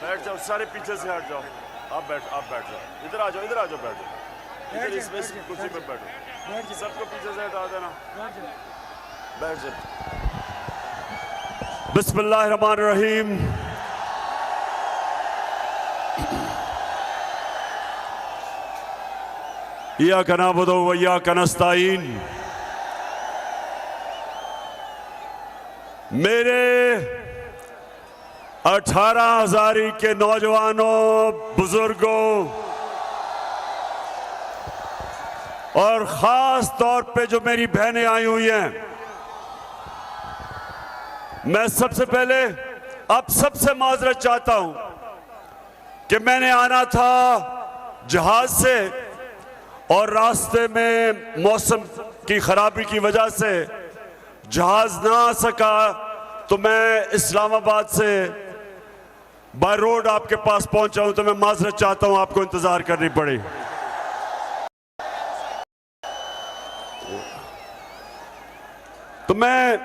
बैठ जाओ, सारे पीछे से हट जाओ। आप बैठ जाओ, इधर आ जाओ, बैठ जाओ, इधर इसमें कुर्सी पे बैठो। सबको पीछे से हटा देना, बैठ जाओ। बिस्मिल्लाहिर्रहमानिर्रहीम। इय्याका नअबुदु व इय्याका नस्तईन। मेरे 18,000 के नौजवानों, बुजुर्गों और खास तौर पे जो मेरी बहनें आई हुई हैं, मैं सबसे पहले आप सबसे माजरत चाहता हूं कि मैंने आना था जहाज से और रास्ते में मौसम की खराबी की वजह से जहाज ना आ सका, तो मैं इस्लामाबाद से बाय रोड आपके पास पहुंचा हूं। तो मैं माजरत चाहता हूं, आपको इंतजार करनी पड़ी। तो मैं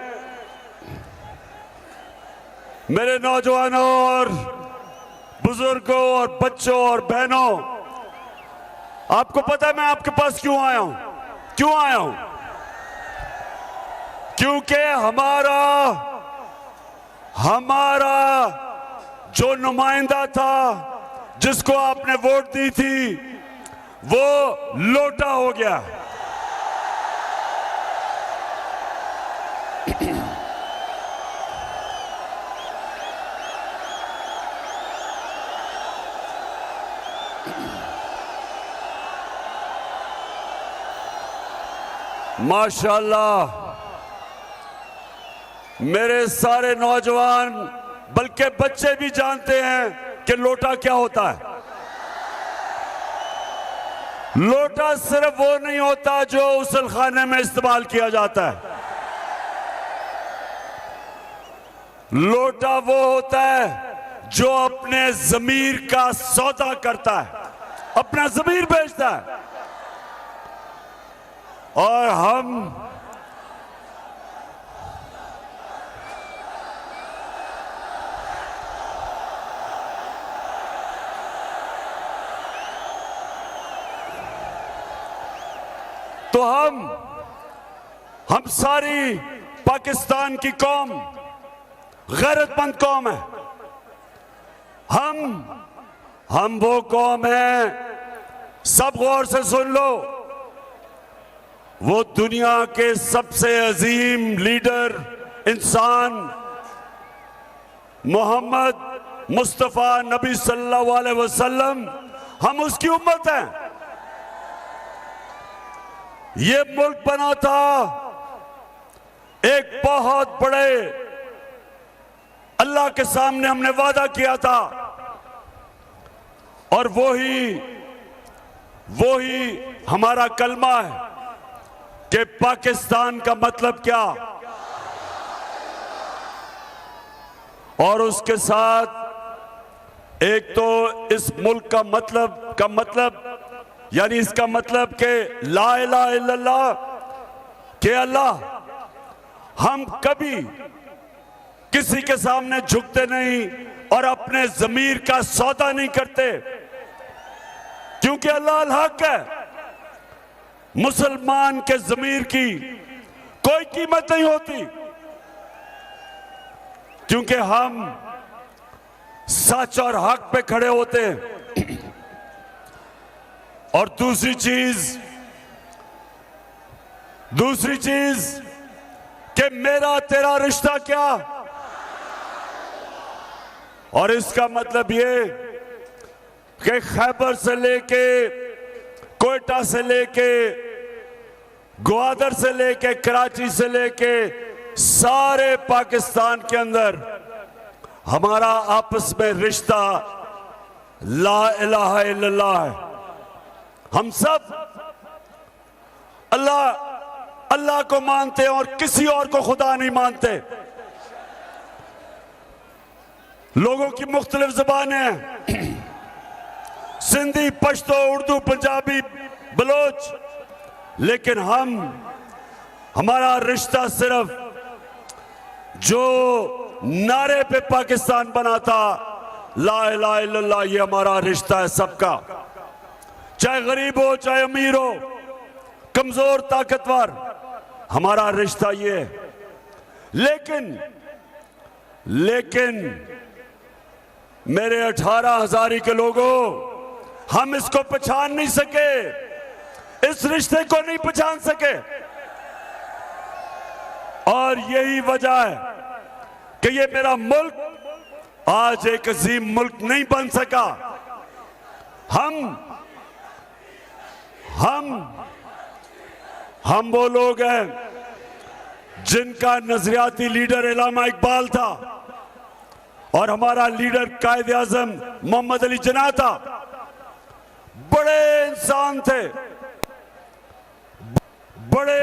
मेरे नौजवानों और बुजुर्गों और बच्चों और बहनों, आपको पता है मैं आपके पास क्यों आया हूं? क्यों आया हूं? क्योंकि हमारा जो नुमाइंदा था, जिसको आपने वोट दी थी, वो लोटा हो गया। माशाअल्लाह, मेरे सारे नौजवान बल्कि बच्चे भी जानते हैं कि लोटा क्या होता है। लोटा सिर्फ वो नहीं होता जो गुस्ल खाने में इस्तेमाल किया जाता है। लोटा वो होता है जो अपने ज़मीर का सौदा करता है, अपना ज़मीर बेचता है। और हम सारी पाकिस्तान की कौम गैरतमंद कौम है। हम वो कौम है, सब गौर से सुन लो, वो दुनिया के सबसे अजीम लीडर इंसान मोहम्मद मुस्तफ़ा नबी सल्लल्लाहु अलैहि वसल्लम, हम उसकी उम्मत हैं। ये मुल्क बना था एक बहुत बड़े अल्लाह के सामने, हमने वादा किया था, और वही हमारा कलमा है कि पाकिस्तान का मतलब क्या, और उसके साथ एक तो इस मुल्क का मतलब यानी इसका मतलब कि ला इलाहा इल्लल्लाह, कि अल्लाह, हम कभी किसी के सामने झुकते नहीं और अपने ज़मीर का सौदा नहीं करते, क्योंकि अल्लाह अल हक है। मुसलमान के ज़मीर की कोई कीमत नहीं होती, क्योंकि हम सच और हक पे खड़े होते हैं। और दूसरी चीज कि मेरा तेरा रिश्ता क्या, और इसका मतलब ये कि खैबर से लेके कोयटा से लेके ग्वादर से लेके कराची से लेके सारे पाकिस्तान के अंदर हमारा आपस में रिश्ता ला इलाहा इल्लल्लाह है। हम सब अल्लाह को मानते हैं और किसी और को खुदा नहीं मानते। लोगों की मुख्तलिफ ज़बानें हैं, सिंधी, पश्तो, उर्दू, पंजाबी, बलोच, लेकिन हमारा रिश्ता सिर्फ जो नारे पे पाकिस्तान बना था ला इलाहा इल्लल्लाह ये हमारा रिश्ता है सबका, चाहे गरीब हो चाहे अमीर हो, कमजोर ताकतवर, हमारा रिश्ता ये है। लेकिन मेरे 18,000 के लोगों, हम इसको पहचान नहीं सके, इस रिश्ते को नहीं पहचान सके। और यही वजह है कि ये मेरा मुल्क आज एक अजीम मुल्क नहीं बन सका। हम वो लोग हैं जिनका नजरियाती लीडर इलामा इकबाल था और हमारा लीडर कायदे आजम मोहम्मद अली जिन्ना था। बड़े इंसान थे, बड़े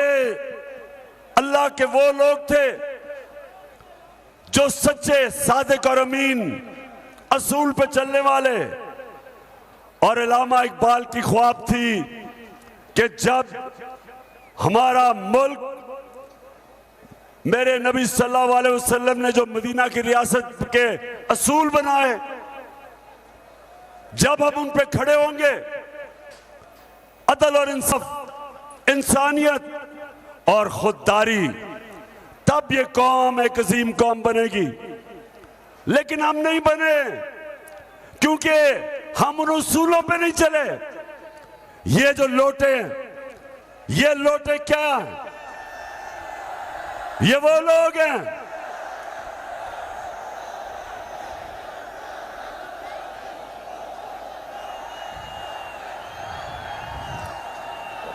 अल्लाह के वो लोग थे जो सच्चे, सादिक और अमीन, असूल पे चलने वाले। और इलामा इकबाल की ख्वाब थी कि जब हमारा मुल्क, मेरे नबी सल्लल्लाहु अलैहि वसल्लम ने जो मदीना की रियासत के असूल बनाए, जब हम उन पे खड़े होंगे, अदल और इंसाफ, इंसानियत और खुददारी, तब ये कौम एक अजीम कौम बनेगी। लेकिन हम नहीं बने क्योंकि हम उन उसूलों पे नहीं चले। ये जो लोटे, ये लोटे क्या हैं? ये वो लोग हैं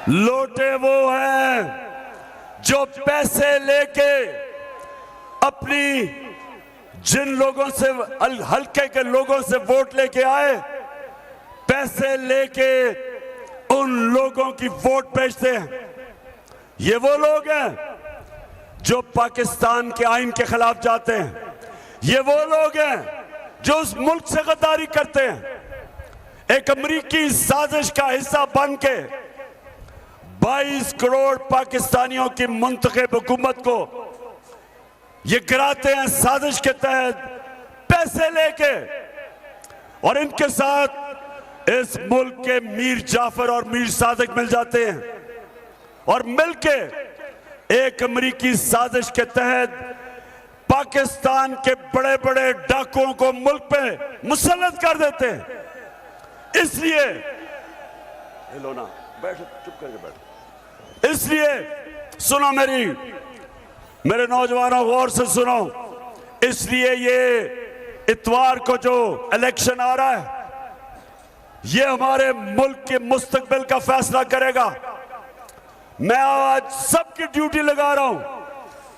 लोटे वो हैं जो पैसे लेके अपनी जिन लोगों से, हल्के के लोगों से वोट लेके आए, पैसे लेके उन लोगों की वोट बेचते हैं। ये वो लोग हैं जो पाकिस्तान के आइन के खिलाफ जाते हैं। ये वो लोग हैं जो उस मुल्क से गद्दारी करते हैं। एक अमरीकी साजिश का हिस्सा बन के 22 करोड़ पाकिस्तानियों की मुंतखब हुकूमत को ये गिराते हैं साजिश के तहत, पैसे लेके। और इनके साथ इस मुल्क के मीर जाफर और मीर सादिक मिल जाते हैं और मिलके एक अमरीकी साजिश के तहत पाकिस्तान के बड़े बड़े डाकुओं को मुल्क पे मुसल्लत कर देते हैं। इसलिए लो ना, बैठ, चुप करके बैठ। इसलिए सुनो, मेरे नौजवानों, गौर से सुनो। इसलिए ये इतवार को जो इलेक्शन आ रहा है, ये हमारे मुल्क के मुस्तकबिल का फैसला करेगा। मैं आज सबकी ड्यूटी लगा रहा हूं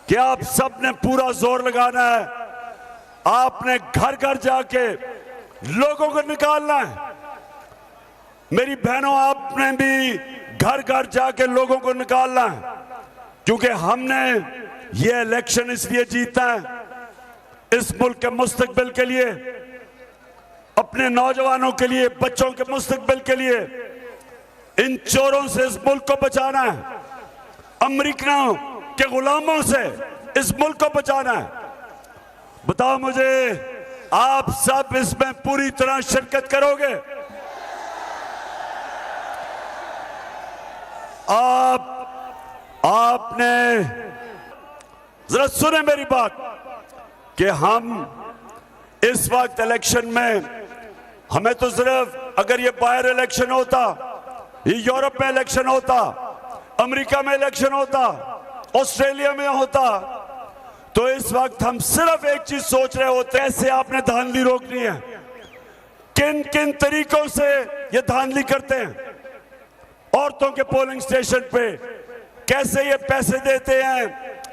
कि आप सब ने पूरा जोर लगाना है। आपने घर घर जाके लोगों को निकालना है। मेरी बहनों, आपने भी घर घर जाके लोगों को निकालना है, क्योंकि हमने ये इलेक्शन इसलिए जीता है, इस मुल्क के मुस्तकबिल के लिए, अपने नौजवानों के लिए, बच्चों के मुस्तकबिल के लिए। इन चोरों से इस मुल्क को बचाना है, अमेरिकनों के गुलामों से इस मुल्क को बचाना है। बताओ मुझे, आप सब इसमें पूरी तरह शिरकत करोगे? आपने जरा सुने मेरी बात कि हम इस वक्त इलेक्शन में, हमें तो सिर्फ, अगर ये बाहर इलेक्शन होता, ये यूरोप में इलेक्शन होता, अमेरिका में इलेक्शन होता, ऑस्ट्रेलिया में होता, तो इस वक्त हम सिर्फ एक चीज सोच रहे होते, कैसे आपने धांधली रोकनी है, किन किन तरीकों से ये धांधली करते हैं। औरतों के पोलिंग स्टेशन पे कैसे ये पैसे देते हैं,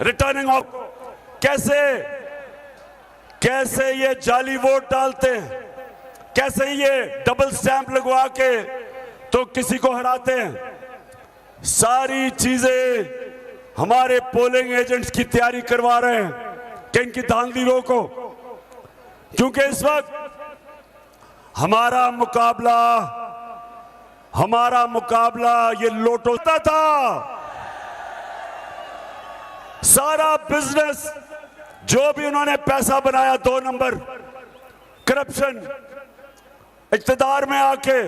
रिटर्निंग ऑफ, कैसे ये जाली वोट डालते हैं, कैसे ये डबल स्टैंप लगवा के तो किसी को हराते हैं। सारी चीजें हमारे पोलिंग एजेंट्स की तैयारी करवा रहे हैं कि इनकी धांधली रोको, क्योंकि इस वक्त हमारा मुकाबला ये लोटोता था। सारा बिजनेस, जो भी उन्होंने पैसा बनाया 2 नंबर करप्शन, इक्तदार में आके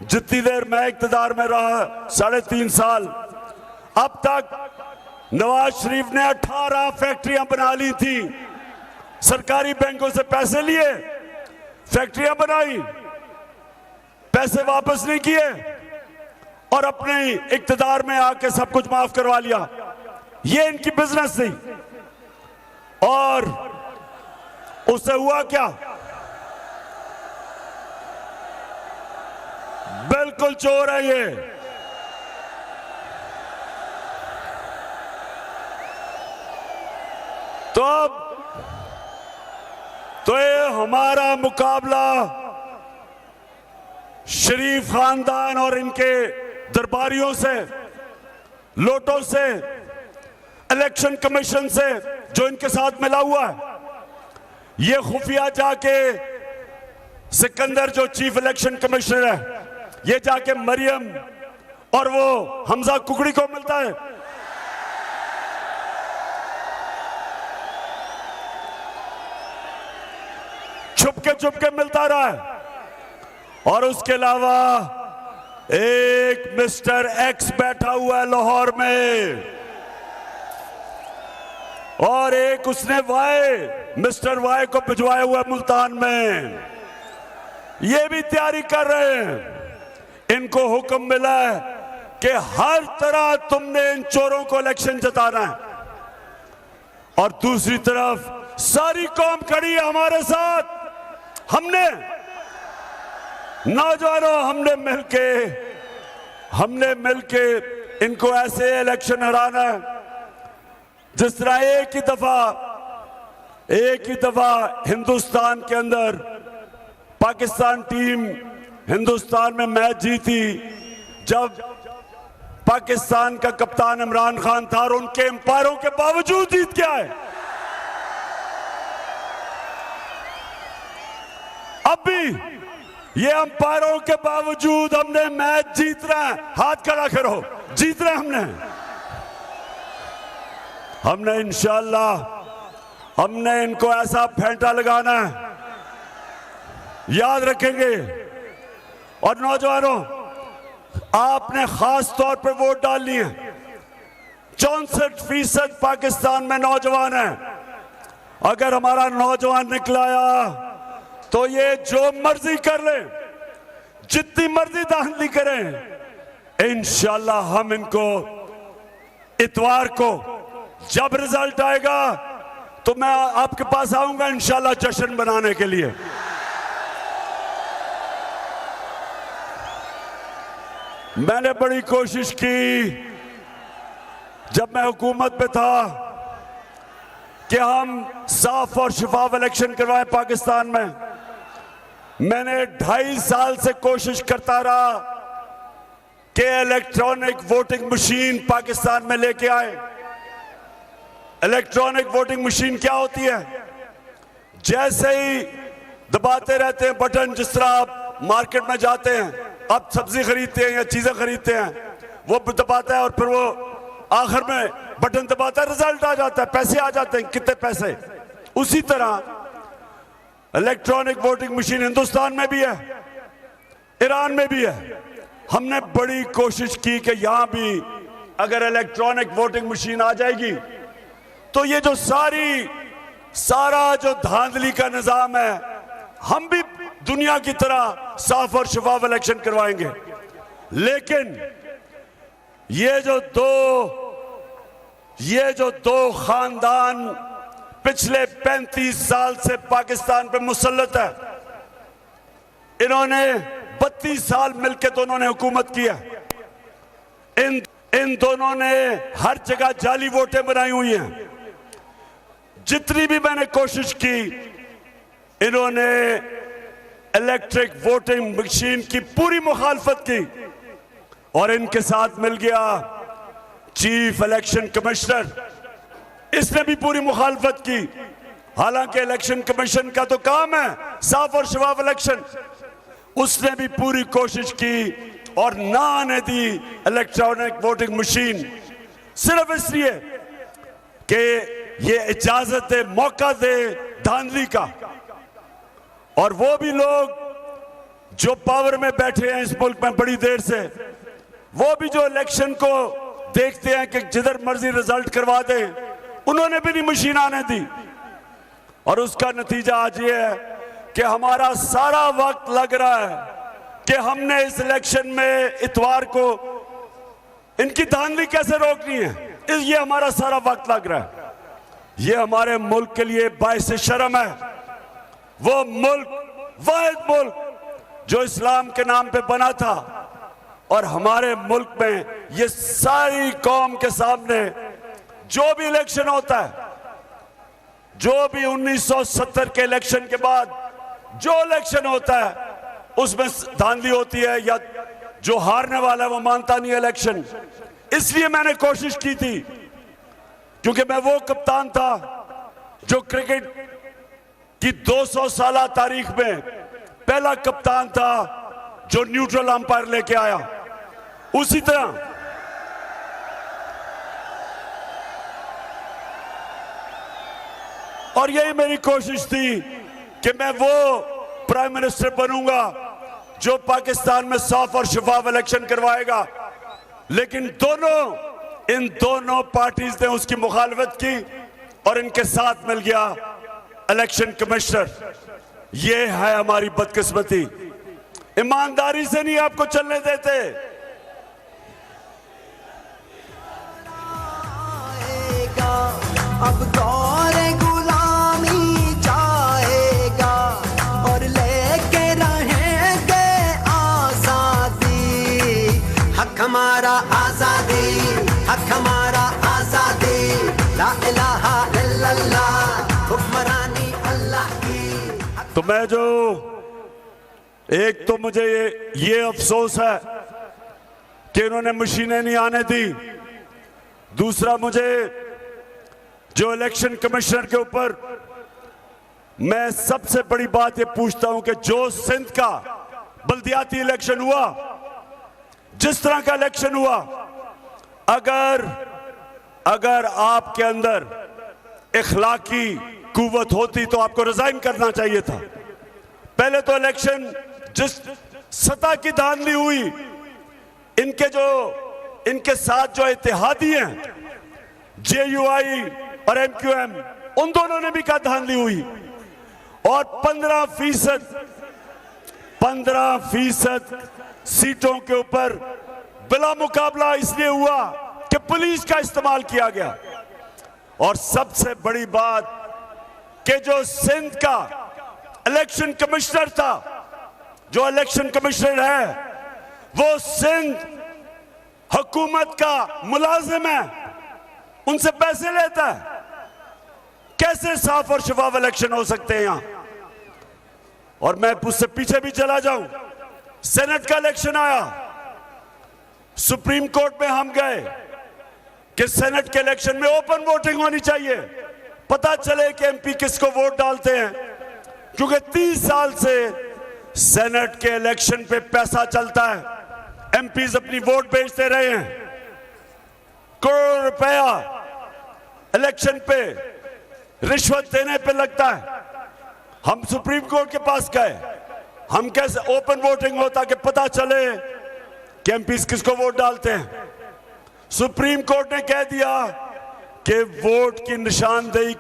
जितनी देर मैं इक्तदार में रहा 3.5 साल, अब तक नवाज शरीफ ने 18 फैक्ट्रियां बना ली थी, सरकारी बैंकों से पैसे लिए, फैक्ट्रियां बनाई, पैसे वापस नहीं किए और अपने ही इक्तदार में आके सब कुछ माफ करवा लिया। ये इनकी बिजनेस थी। और उससे हुआ क्या? बिल्कुल चोर है ये। तो अब तो ये हमारा मुकाबला शरीफ खानदान और इनके दरबारियों से, लोटों से, इलेक्शन कमीशन से जो इनके साथ मिला हुआ है, ये खुफिया जाके सिकंदर जो चीफ इलेक्शन कमिश्नर है, ये जाके मरियम और वो हमजा कुकड़ी को मिलता है। छुपके मिलता रहा है। और उसके अलावा एक मिस्टर एक्स बैठा हुआ है लाहौर में, और एक उसने मिस्टर वाई को भिजवाया हुआ है मुल्तान में। ये भी तैयारी कर रहे हैं। इनको हुक्म मिला है कि हर तरह तुमने इन चोरों को इलेक्शन जिताना है। और दूसरी तरफ सारी कौम खड़ी है हमारे साथ। हमने नौजवानों, हमने मिलके इनको ऐसे इलेक्शन हराना है जिस तरह एक ही दफा हिंदुस्तान के अंदर पाकिस्तान टीम हिंदुस्तान में मैच जीती, जब पाकिस्तान का कप्तान इमरान खान था और उनके एम्पायरों के बावजूद जीत के आए। अब भी ये अंपायरों के बावजूद हमने मैच जीत रहे हैं। हाथ खड़ा करो, जीत रहे हमने इंशाअल्लाह हमने इनको ऐसा फेंटा लगाना है, याद रखेंगे। और नौजवानों, आपने खास तौर पर वोट डालनी है। 64% पाकिस्तान में नौजवान है। अगर हमारा नौजवान निकलाया तो ये जो मर्जी कर ले, जितनी मर्जी धांधली करें, इंशाअल्लाह हम इनको इतवार को जब रिजल्ट आएगा तो मैं आपके पास आऊंगा इंशाअल्लाह जश्न मनाने के लिए। मैंने बड़ी कोशिश की जब मैं हुकूमत में था कि हम साफ और शफाफ इलेक्शन करवाएं पाकिस्तान में। मैंने 2.5 साल से कोशिश करता रहा कि इलेक्ट्रॉनिक वोटिंग मशीन पाकिस्तान में लेके आए। इलेक्ट्रॉनिक वोटिंग मशीन क्या होती है? जैसे ही दबाते रहते हैं बटन, जिस तरह आप मार्केट में जाते हैं, आप सब्जी खरीदते हैं या चीजें खरीदते हैं, वो दबाता है और फिर वो आखिर में बटन दबाता है, रिजल्ट आ जाता है, पैसे आ जाते हैं, कितने पैसे। उसी तरह इलेक्ट्रॉनिक वोटिंग मशीन हिंदुस्तान में भी है, ईरान में भी है। हमने बड़ी कोशिश की कि यहां भी अगर इलेक्ट्रॉनिक वोटिंग मशीन आ जाएगी तो ये जो सारा जो धांधली का निजाम है, हम भी दुनिया की तरह साफ और शफाफ इलेक्शन करवाएंगे। लेकिन ये जो दो खानदान पिछले 35 साल से पाकिस्तान पे मुसल्लत है, इन्होंने 32 साल मिलकर दोनों ने हुकूमत किया। इन दोनों ने हर जगह जाली वोटें बनाई हुई हैं। जितनी भी मैंने कोशिश की, इन्होंने इलेक्ट्रिक वोटिंग मशीन की पूरी मुखालफत की और इनके साथ मिल गया चीफ इलेक्शन कमिश्नर, इसने भी पूरी मुखालफत की। हालांकि इलेक्शन कमीशन का तो काम है साफ और शफाफ इलेक्शन, उसने भी पूरी कोशिश की और ना आने दी इलेक्ट्रॉनिक वोटिंग मशीन, सिर्फ इसलिए कि ये इजाजत दे, मौका दे धांधली का। और वो भी लोग जो पावर में बैठे हैं इस मुल्क में बड़ी देर से, वो भी जो इलेक्शन को देखते हैं कि जिधर मर्जी रिजल्ट करवा दें, उन्होंने भी नहीं मशीन आने दी। और उसका नतीजा आज ये है कि हमारा सारा वक्त लग रहा है कि हमने इस इलेक्शन में इतवार को इनकी धांधली कैसे रोकनी है। ये हमारा सारा वक्त लग रहा है। ये हमारे मुल्क के लिए बाइस शर्म है। वो मुल्क, वाहिद मुल्क जो इस्लाम के नाम पे बना था, और हमारे मुल्क में ये सारी कौम के सामने जो भी इलेक्शन होता है, जो भी 1970 के इलेक्शन के बाद जो इलेक्शन होता है, उसमें धांधली होती है, या जो हारने वाला है वो मानता नहीं इलेक्शन। इसलिए मैंने कोशिश की थी, क्योंकि मैं वो कप्तान था जो क्रिकेट की 200 साल तारीख में पहला कप्तान था जो न्यूट्रल अंपायर लेके आया। उसी तरह और यही मेरी कोशिश थी कि मैं वो प्राइम मिनिस्टर बनूंगा जो पाकिस्तान में साफ और शफाफ इलेक्शन करवाएगा। लेकिन इन दोनों पार्टीज ने उसकी मुखालफत की और इनके साथ मिल गया इलेक्शन कमिश्नर। ये है हमारी बदकिस्मती। ईमानदारी से नहीं आपको चलने देते। अब दौर गुलामी जाएगा और लेके रहेंगे आजादी। हक हमारा आजादी, हक हमारा आजादी। ला इलाहा इल्लल्लाह, हुक्मरानी अल्लाह की। तो मैं जो एक तो मुझे ये अफसोस है कि इन्होंने मशीनें नहीं आने दी। दूसरा, मुझे जो इलेक्शन कमिश्नर के ऊपर मैं सबसे बड़ी बात ये पूछता हूं कि जो सिंध का बल्दियाती इलेक्शन हुआ, जिस तरह का इलेक्शन हुआ, अगर आपके अंदर इखलाकी कुव्वत होती तो आपको रिजाइन करना चाहिए था। पहले तो इलेक्शन जिस सतह की धांधली हुई, इनके साथ जो इत्तेहादी हैं, JUI और MQM, उन दोनों ने भी कहा धांधली हुई। और 15% सीटों के ऊपर बिला मुकाबला इसलिए हुआ कि पुलिस का इस्तेमाल किया गया। और सबसे बड़ी बात कि जो सिंध का इलेक्शन कमिश्नर था, जो इलेक्शन कमिश्नर है, वो सिंध हुकूमत का मुलाजिम है, उनसे पैसे लेता है। कैसे साफ और शफाफ इलेक्शन हो सकते हैं यहां? और मैं उससे पीछे भी चला जाऊं, सेनेट का इलेक्शन आया, सुप्रीम कोर्ट में हम गए कि सेनेट के इलेक्शन में ओपन वोटिंग होनी चाहिए, पता चले कि MP किसको वोट डालते हैं। क्योंकि 30 साल से सेनेट के इलेक्शन पे पैसा चलता है। MPs अपनी वोट बेचते रहे हैं। करोड़ रुपया इलेक्शन पे रिश्वत देने पे लगता है। हम सुप्रीम कोर्ट के पास गए, हम कैसे ओपन वोटिंग होता कि पता चले कि MPs किसको वोट डालते हैं। सुप्रीम कोर्ट ने कह दिया कि वोट की निशानदेही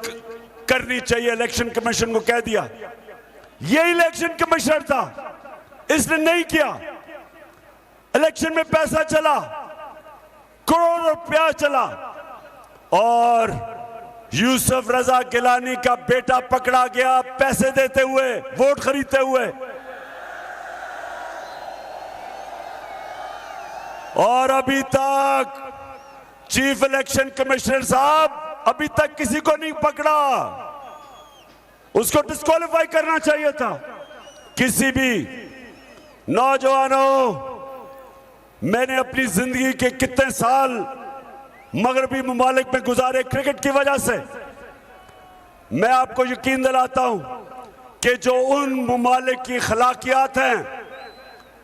करनी चाहिए, इलेक्शन कमीशन को कह दिया। ये इलेक्शन कमिश्नर था, इसने नहीं किया। इलेक्शन में पैसा चला, करोड़ रुपया चला, और यूसुफ रजा गिलानी का बेटा पकड़ा गया पैसे देते हुए, वोट खरीदते हुए। और अभी तक चीफ इलेक्शन कमिश्नर साहब अभी तक किसी को नहीं पकड़ा। उसको डिस्क्वालीफाई करना चाहिए था। किसी भी नौजवानों, मैंने अपनी जिंदगी के कितने साल मगरबी ममालिक में गुजारे क्रिकेट की वजह से। मैं आपको यकीन दिलाता हूं कि जो उन ममालिक की अखलाकियात हैं,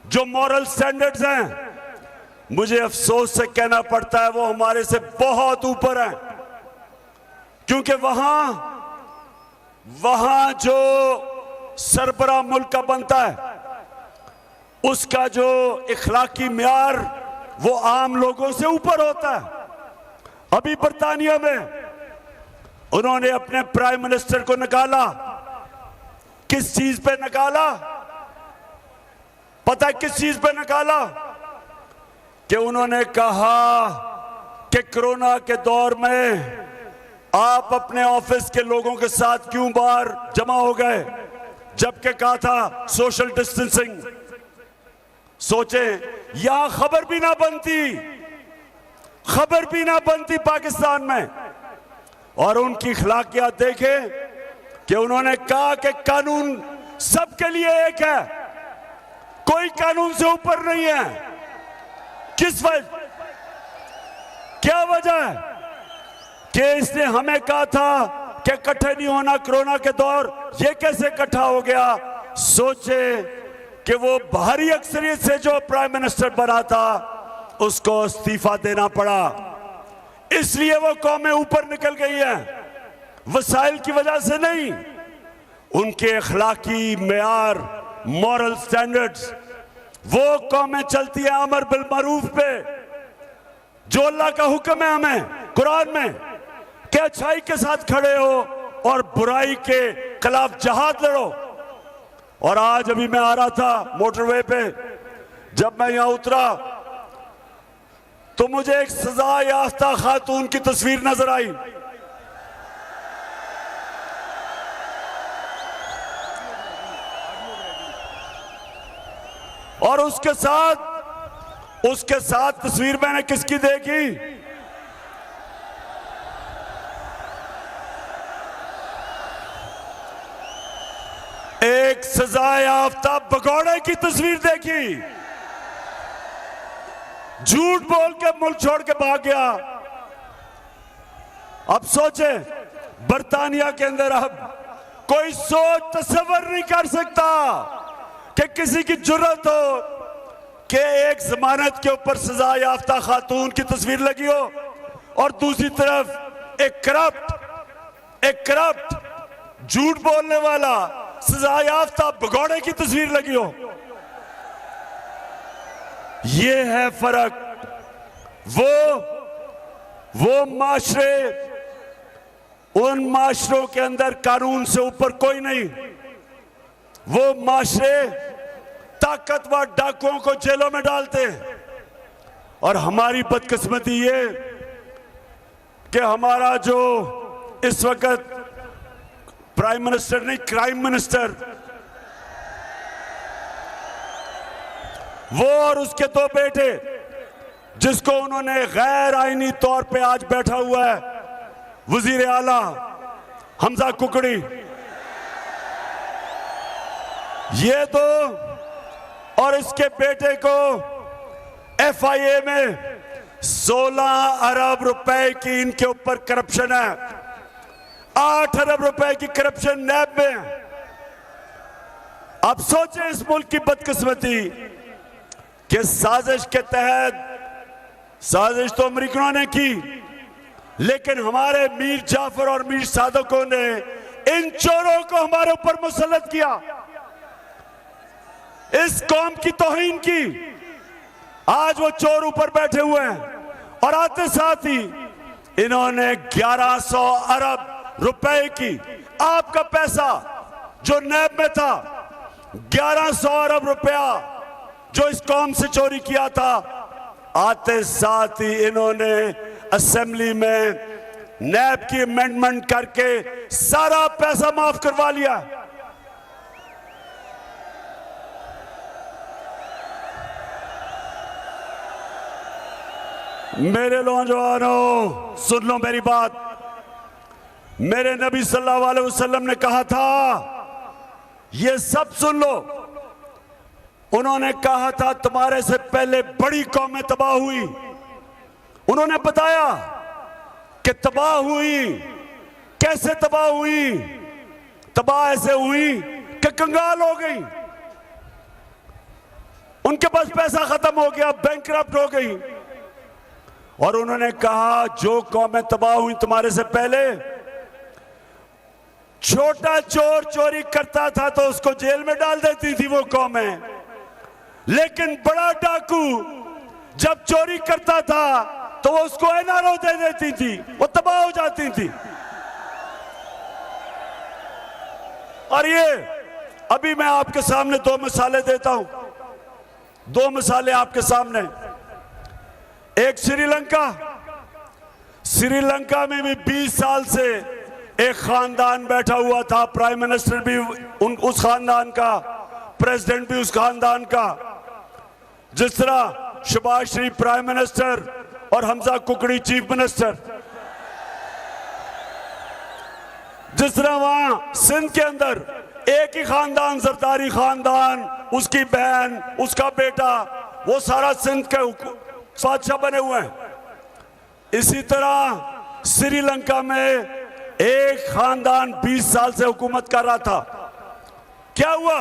जो मॉरल स्टैंडर्ड्स हैं, मुझे अफसोस से कहना पड़ता है वो हमारे से बहुत ऊपर हैं। क्योंकि वहां जो सरबराह मुल्क का बनता है, उसका जो इखलाकी म्यार वो आम लोगों से ऊपर होता है। अभी बर्तानिया में उन्होंने अपने प्राइम मिनिस्टर को निकाला। किस चीज पे निकाला? पता है किस चीज पे निकाला? कि उन्होंने कहा कि कोरोना के दौर में आप अपने ऑफिस के लोगों के साथ क्यों बाहर जमा हो गए, जबकि कहा था सोशल डिस्टेंसिंग। सोचे यहां खबर भी ना बनती पाकिस्तान में। और उनकी अखलाकियात देखे कि उन्होंने कहा कि कानून सबके लिए एक है, कोई कानून से ऊपर नहीं है। किस वजह, क्या वजह है कि इसने हमें कहा था कि इकट्ठे नहीं होना कोरोना के दौर, ये कैसे इकट्ठा हो गया? सोचे कि वो भारी अक्सरियत से जो प्राइम मिनिस्टर बना था उसको इस्तीफा देना पड़ा, इसलिए वो कौमें ऊपर निकल गई हैं। वसाइल की वजह से नहीं, उनके अखलाकी मेयार, मॉरल स्टैंडर्ड्स, वो कौमें चलती है अमर बिल मारूफ पे, जो अल्लाह का हुक्म है हमें कुरान में कि अच्छाई के साथ खड़े हो और बुराई के खिलाफ जहाद लड़ो। और आज अभी मैं आ रहा था मोटरवे पे, जब मैं यहां उतरा तो मुझे एक सजा याफ्ता खातून की तस्वीर नजर आई। और उसके साथ तस्वीर मैंने किसकी देखी? एक सजा याफ्ता भगौड़े की तस्वीर देखी। झूठ बोल के मुल्क छोड़ के भाग गया। अब सोचे बर्तानिया के अंदर अब कोई सोच तस्वर नहीं कर सकता कि किसी की जुर्रत हो कि एक जमानत के ऊपर सजा याफ्ता खातून की तस्वीर लगी हो और दूसरी तरफ एक करप्ट झूठ बोलने वाला सजा याफ्ता भगौड़े की तस्वीर लगी हो। ये है फर्क। वो माशरे, उन माशरों के अंदर कानून से ऊपर कोई नहीं। वो माशरे ताकतवर डाकुओं को जेलों में डालते हैं। और हमारी बदकिस्मती ये कि हमारा जो इस वक्त प्राइम मिनिस्टर नहीं, क्राइम मिनिस्टर, वो और उसके दो बेटे, जिसको उन्होंने गैर आईनी तौर पे आज बैठा हुआ है वजीर आला हमजा कुकड़ी, ये दो और इसके बेटे को FIA में 16 अरब रुपए की इनके ऊपर करप्शन है। 8 अरब रुपए की करप्शन नैब में। अब सोचें इस मुल्क की बदकिस्मती कि साजिश के तहत, साजिश तो अमेरिकनों ने की, लेकिन हमारे मीर जाफर और मीर सादकों ने इन चोरों को हमारे ऊपर मुसल्लत किया, इस कौम की तौहीन की। आज वो चोर ऊपर बैठे हुए हैं और आते साथ ही इन्होंने 1100 अरब रुपए की आपका पैसा जो नैब में था, 1100 अरब रुपया जो इस कौम से चोरी किया था, आते साथ ही इन्होंने असेंबली में नैब की अमेंडमेंट करके सारा पैसा माफ करवा लिया। मेरे नौजवानों, सुन लो मेरी बात। मेरे नबी सल्लल्लाहु अलैहि वसल्लम ने कहा था, ये सब सुन लो, उन्होंने कहा था तुम्हारे से पहले बड़ी कौमें तबाह हुई। उन्होंने बताया कि तबाह हुई, कैसे तबाह हुई? तबाह ऐसे हुई कि कंगाल हो गई, उनके पास पैसा खत्म हो गया, बैंकरप्ट हो गई। और उन्होंने कहा जो कौमें तबाह हुई तुम्हारे से पहले, छोटा चोर चोरी करता था तो उसको जेल में डाल देती थी वो कौमें, लेकिन बड़ा डाकू जब चोरी करता था तो वो उसको एनआरओ दे देती थी, वो तबाह हो जाती थी। और ये अभी मैं आपके सामने दो मिसालें देता हूं, दो मिसालें आपके सामने। एक श्रीलंका में भी 20 साल से एक खानदान बैठा हुआ था, प्राइम मिनिस्टर भी उस खानदान का, प्रेसिडेंट भी उस खानदान का। जिस तरह शहबाज शरीफ प्राइम मिनिस्टर और हमजा कुकड़ी चीफ मिनिस्टर, जिस तरह वहां सिंध के अंदर एक ही खानदान, जरदारी खानदान, उसकी बहन, उसका बेटा, वो सारा सिंध के बादशाह बने हुए हैं। इसी तरह श्रीलंका में एक खानदान 20 साल से हुकूमत कर रहा था। क्या हुआ?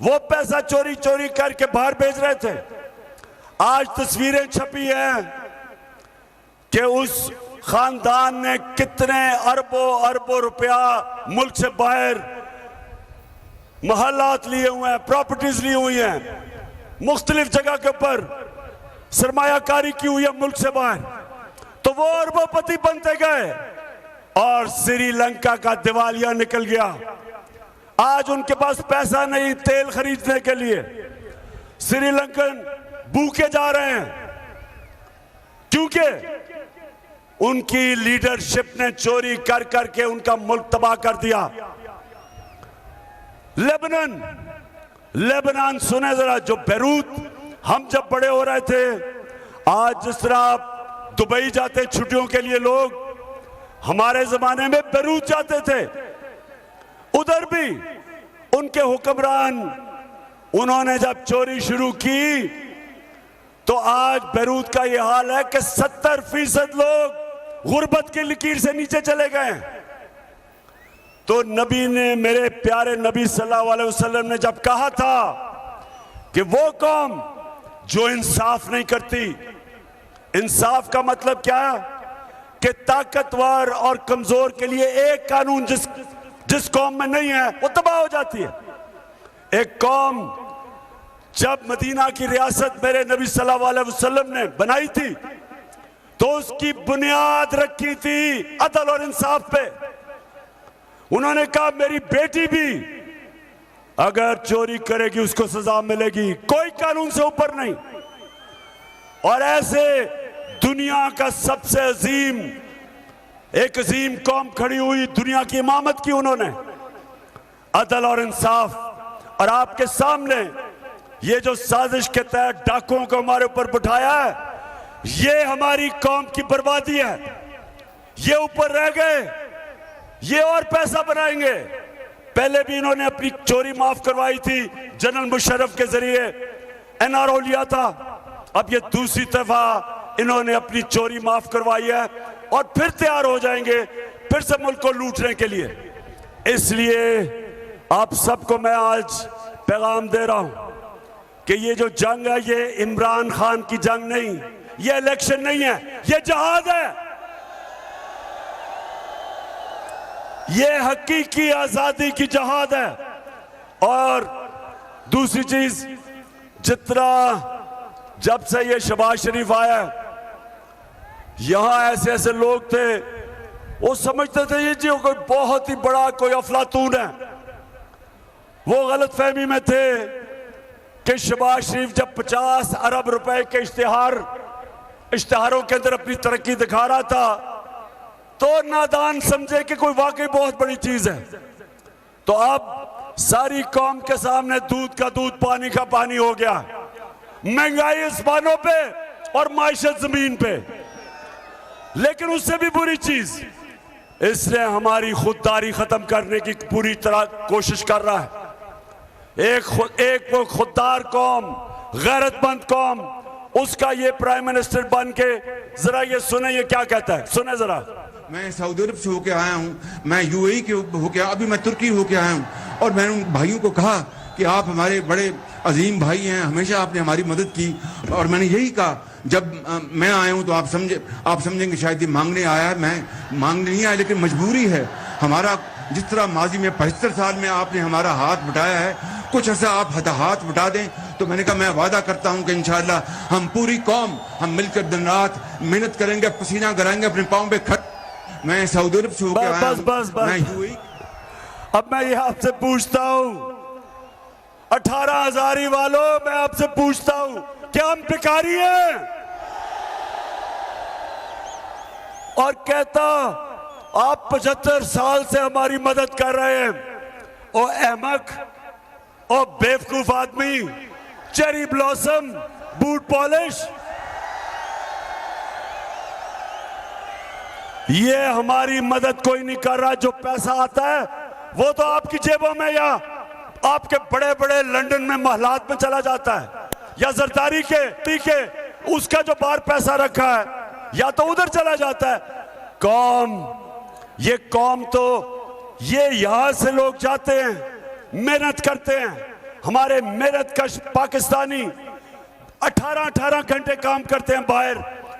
वो पैसा चोरी चोरी करके बाहर भेज रहे थे। आज तस्वीरें छपी हैं कि उस खानदान ने कितने अरबों अरबों रुपया मुल्क से बाहर महलात लिए हुए हैं, प्रॉपर्टीज ली हुई हैं, मुख्तलिफ जगह के ऊपर सरमायाकारी की हुई है मुल्क से बाहर। तो वो अरबोपति बनते गए और श्रीलंका का दिवालिया निकल गया। आज उनके पास पैसा नहीं तेल खरीदने के लिए। श्रीलंकन भूखे जा रहे हैं क्योंकि उनकी लीडरशिप ने चोरी कर करके उनका मुल्क तबाह कर दिया। लेबनान सुने जरा, जो बैरूत हम जब बड़े हो रहे थे, आज जिस तरह आप दुबई जाते छुट्टियों के लिए लोग, हमारे जमाने में बैरूत जाते थे। उधर भी उनके हुक्मरान, उन्होंने जब चोरी शुरू की तो आज बैरूत का यह हाल है कि 70% लोग गुर्बत की लकीर से नीचे चले गए। तो नबी ने, मेरे प्यारे नबी सल्लल्लाहु अलैहि वसल्लम ने जब कहा था कि वो कौम जो इंसाफ नहीं करती, इंसाफ का मतलब क्या कि ताकतवर और कमजोर के लिए एक कानून जिस कौम में नहीं है वो तबाह हो जाती है। एक कौम जब मदीना की रियासत मेरे नबी सल्लल्लाहु अलैहि वसल्लम ने बनाई थी तो उसकी बुनियाद रखी थी अदल और इंसाफ पे। उन्होंने कहा मेरी बेटी भी अगर चोरी करेगी उसको सजा मिलेगी, कोई कानून से ऊपर नहीं। और ऐसे दुनिया का सबसे अजीम, एक अजीम कौम खड़ी हुई, दुनिया की इमामत की उन्होंने, अदल और इंसाफ। और आपके सामने ये जो साजिश के तहत डाकुओं को हमारे ऊपर बिठाया है, ये हमारी कौम की बर्बादी है। ये ऊपर रह गए, ये और पैसा बनाएंगे। पहले भी इन्होंने अपनी चोरी माफ करवाई थी, जनरल मुशर्रफ के जरिए एनआरओ लिया था। अब ये दूसरी दफा इन्होंने अपनी चोरी माफ करवाई है और फिर तैयार हो जाएंगे फिर से मुल्क को लूटने के लिए। इसलिए आप सबको मैं आज पैगाम दे रहा हूं कि ये जो जंग है ये इमरान खान की जंग नहीं, ये इलेक्शन नहीं है, ये जहाद है। ये हकीकी आजादी की जहाद है। और दूसरी चीज, जितना जब से ये शहबाज शरीफ आया, यहां ऐसे ऐसे लोग थे वो समझते थे ये जी कोई बहुत ही बड़ा कोई अफलातून है। वो गलत फहमी में थे कि शहबाज शरीफ जब 50 अरब रुपए के इश्तिहारों के अंदर अपनी तरक्की दिखा रहा था तो नादान समझे कि कोई वाकई बहुत बड़ी चीज है। तो अब सारी कौम के सामने दूध का दूध पानी का पानी हो गया। महंगाई आसमानों पे और माइशत जमीन पे। लेकिन उससे भी बुरी चीज, इसने हमारी खुददारी खत्म करने की पूरी तरह कोशिश कर रहा है। एक वो खुददार कौम, गैरतमंद कौम, उसका ये प्राइम मिनिस्टर बन के जरा ये सुने ये क्या कहता है, सुने जरा। मैं सऊदी अरब से होके आया हूँ, मैं यूएई के होके, अभी मैं तुर्की होके आया हूँ। और मैंने उन भाइयों को कहा कि आप हमारे बड़े अजीम भाई हैं, हमेशा आपने हमारी मदद की। और मैंने यही कहा, जब मैं आया हूँ तो आप समझेंगे शायद ये मांगने आया है। मैं मांगने नहीं आया, लेकिन मजबूरी है। हमारा जिस तरह माजी में 75 साल में आपने हमारा हाथ बटाया है, कुछ ऐसा आप हाथ बटा दें। तो मैंने कहा मैं वादा करता हूं कि इंशाअल्लाह हम पूरी कौम हम मिलकर दिन रात मेहनत करेंगे, पसीना कराएंगे, अपने पाँव पे खट। मैं सऊदी अरब से होकर आया हूं, मैं यूएई। अब मैं ये आपसे पूछता हूं 18,000 वालों, मैं आपसे पूछता हूं क्या हम भिखारी हैं? और कहता आप 75 साल से हमारी मदद कर रहे हैं। ओ अहमक, ओ बेवकूफ आदमी, चेरी ब्लॉसम, बूट पॉलिश, ये हमारी मदद कोई नहीं कर रहा। जो पैसा आता है वो तो आपकी जेबों में या आपके बड़े बड़े लंदन में महलात में चला जाता है, या जरदारी के उसका जो बाहर पैसा रखा है या तो उधर चला जाता है। ये कौम तो ये यहां से लोग जाते हैं, मेहनत करते हैं, हमारे मेहनत कश पाकिस्तानी 18-18 घंटे काम करते हैं बाहर,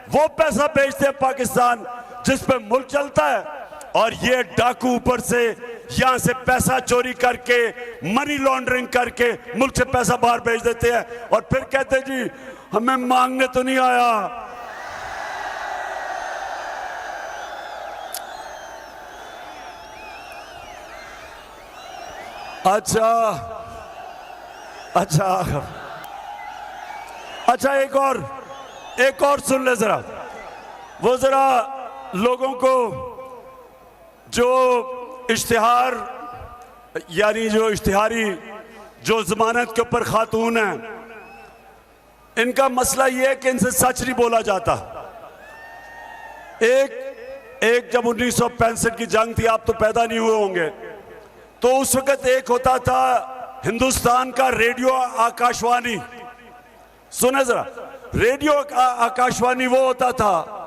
वो पैसा भेजते हैं पाकिस्तान जिस पे मुल्क चलता है। और ये डाकू ऊपर से यहां से पैसा चोरी करके, मनी लॉन्ड्रिंग करके मुल्क से पैसा बाहर भेज देते हैं और फिर कहते जी हमें मांगने तो नहीं आया। अच्छा एक और सुन ले जरा। वो जरा लोगों को जो इश्तिहार यानी जो इश्तिहारी जो जमानत के ऊपर खातून हैं, इनका मसला ये है कि इनसे सच नहीं बोला जाता। एक जब 1965 की जंग थी, आप तो पैदा नहीं हुए होंगे, तो उस वक्त एक होता था हिंदुस्तान का रेडियो आकाशवाणी। सुने जरा, रेडियो आकाशवाणी वो होता था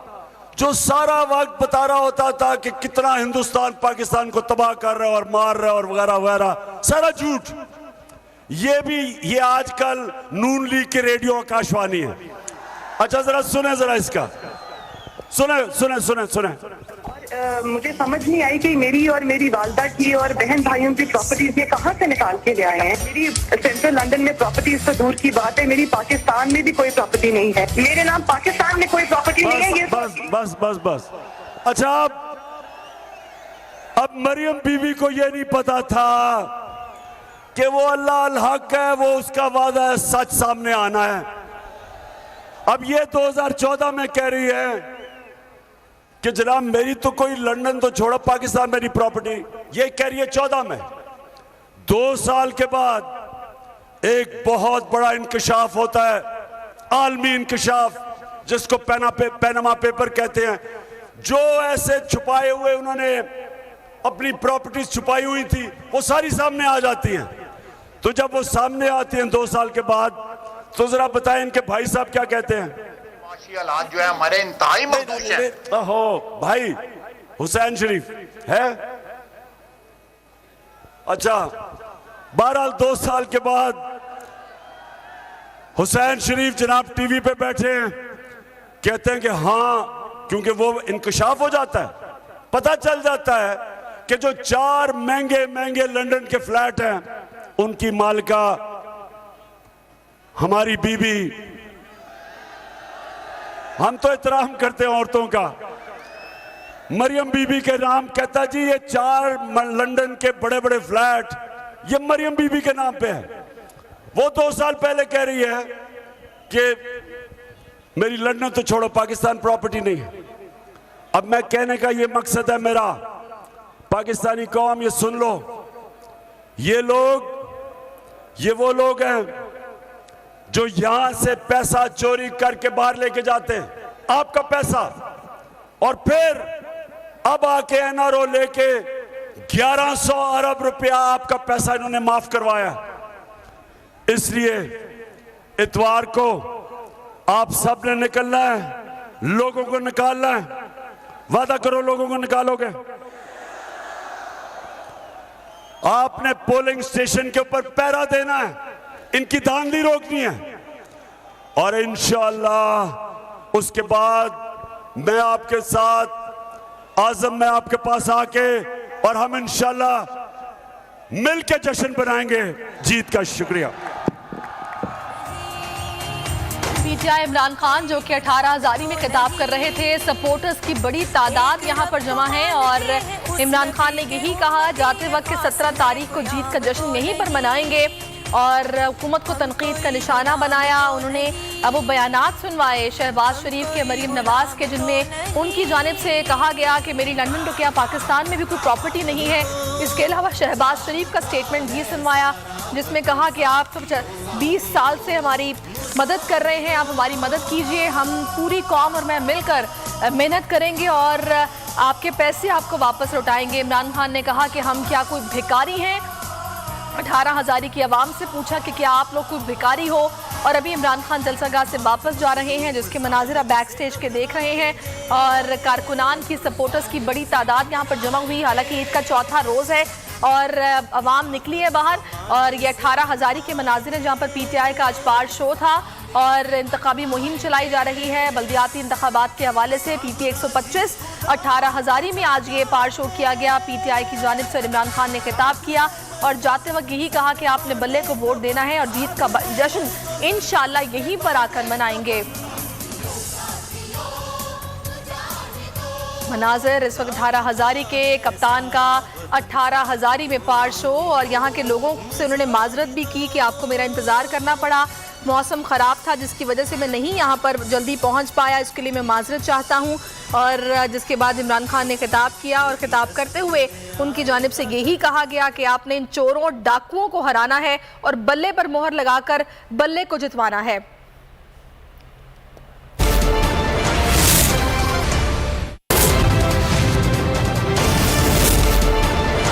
जो सारा वक्त बता रहा होता था कि कितना हिंदुस्तान पाकिस्तान को तबाह कर रहा है और मार रहा है और वगैरह वगैरह, सारा झूठ। ये आजकल नून लीग की रेडियो आकाशवाणी है। अच्छा जरा सुने जरा इसका, सुने। मुझे समझ नहीं आई कि मेरी और मेरी वालदा की और बहन भाइयों की प्रॉपर्टीज ये कहाँ से निकाल के ले आए हैं। मेरी सेंट्रल लंदन में प्रॉपर्टीज तो दूर की बात है, मेरी पाकिस्तान में भी कोई प्रॉपर्टी नहीं है। मेरे नाम पाकिस्तान में कोई प्रॉपर्टी नहीं है। ये बस। अच्छा अब मरियम बीवी को ये नहीं पता था कि वो अल्लाह अल हक है, वो उसका वादा है, सच सामने आना है। अब ये 2014 में कह रही है कि जनाब मेरी तो कोई लंदन तो छोड़ो, पाकिस्तान मेरी प्रॉपर्टी, ये कह रही है 14 में। 2 साल के बाद एक बहुत बड़ा इंकशाफ होता है, आलमी इंकशाफ, जिसको पैनामा पेपर कहते हैं। जो ऐसे छुपाए हुए उन्होंने अपनी प्रॉपर्टीज छुपाई हुई थी वो सारी सामने आ जाती हैं। तो जब वो सामने आती हैं 2 साल के बाद, तो जरा बताएं इनके भाई साहब क्या कहते हैं। हालात जो है हमारे इंतहाई मखदूश हैं। हो भाई हुसैन शरीफ है। अच्छा बहरहाल 2 साल के बाद हुसैन शरीफ जनाब टीवी पे बैठे हैं, कहते हैं कि हाँ, क्योंकि वो इंकशाफ हो जाता है, पता चल जाता है कि जो 4 महंगे लंदन के फ्लैट हैं उनकी मालिका हमारी बीबी। हम तो एहतराम करते हैं औरतों का। मरियम बीबी के नाम कहता जी ये 4 लंदन के बड़े बड़े फ्लैट ये मरियम बीबी के नाम पे है। वो 2 साल पहले कह रही है कि मेरी लंदन तो छोड़ो, पाकिस्तान प्रॉपर्टी नहीं है। अब मैं कहने का ये मकसद है मेरा, पाकिस्तानी कौम ये सुन लो, ये वो लोग हैं जो यहां से पैसा चोरी करके बाहर लेके जाते हैं, आपका पैसा, और फिर अब आके एनआरओ लेके 1100 अरब रुपया आपका पैसा इन्होंने माफ करवाया। इसलिए इतवार को आप सब ने निकलना है, लोगों को निकालना है। वादा करो लोगों को निकालोगे। आपने पोलिंग स्टेशन के ऊपर पहरा देना है, इनकी धांधली रोकनी है, और इंशाअल्लाह उसके बाद मैं आपके साथ आजम में आपके पास आके और हम इंशाल्लाह मिल के जश्न बनाएंगे जीत का। शुक्रिया। पीटीआई इमरान खान जो कि 18,000 में खिताब कर रहे थे, सपोर्टर्स की बड़ी तादाद यहां पर जमा है और इमरान खान ने यही कहा जाते वक्त कि 17 तारीख को जीत का जश्न यहीं पर मनाएंगे और हुकूमत को तनकीद का निशाना बनाया। उन्होंने अब वो बयानात सुनवाए शहबाज शरीफ के, मरीम नवाज के, जिनमें उनकी जानिब से कहा गया कि मेरी लंदन रुकिया पाकिस्तान में भी कोई प्रॉपर्टी नहीं है। इसके अलावा शहबाज शरीफ का स्टेटमेंट भी सुनवाया जिसमें कहा कि आप 20 साल से हमारी मदद कर रहे हैं, आप हमारी मदद कीजिए, हम पूरी कौम और मैं मिलकर मेहनत करेंगे और आपके पैसे आपको वापस लौटाएंगे। इमरान खान ने कहा कि हम क्या कोई भिखारी हैं। 18,000 की आवाम से पूछा कि क्या आप लोग कोई भिखारी हो। और अभी इमरान खान जलसागाह से वापस जा रहे हैं जिसके मनाजिर आप बैक स्टेज के देख रहे हैं और कारकुनान की, सपोर्टर्स की बड़ी तादाद यहाँ पर जमा हुई। हालांकि ईद का चौथा रोज़ है और अवाम निकली है बाहर और ये 18,000 के मनाजिर हैं जहाँ पर पीटीआई का आज पार शो था और इंतखाबी मुहिम चलाई जा रही है। बल्दियाती इंतखाबात के हवाले से पीपी 125 18,000 में आज ये पार शो किया गया। पीटीआई की जानिब से इमरान खान ने खिताब किया और जाते वक्त यही कहा कि आपने बल्ले को वोट देना है और जीत का जश्न इंशाल्लाह यहीं पर आकर मनाएंगे। मनाजिर इस वक्त 18,000 के कप्तान का 18,000 में पार शो और यहाँ के लोगों से उन्होंने माजरत भी की कि आपको मेरा इंतज़ार करना पड़ा, मौसम ख़राब था जिसकी वजह से मैं नहीं यहाँ पर जल्दी पहुँच पाया, इसके लिए मैं माजरत चाहता हूँ। और जिसके बाद इमरान खान ने खिताब किया और खिताब करते हुए उनकी जानिब से यही कहा गया कि आपने इन चोरों डाकुओं को हराना है और बल्ले पर मोहर लगाकर बल्ले को जितवाना है।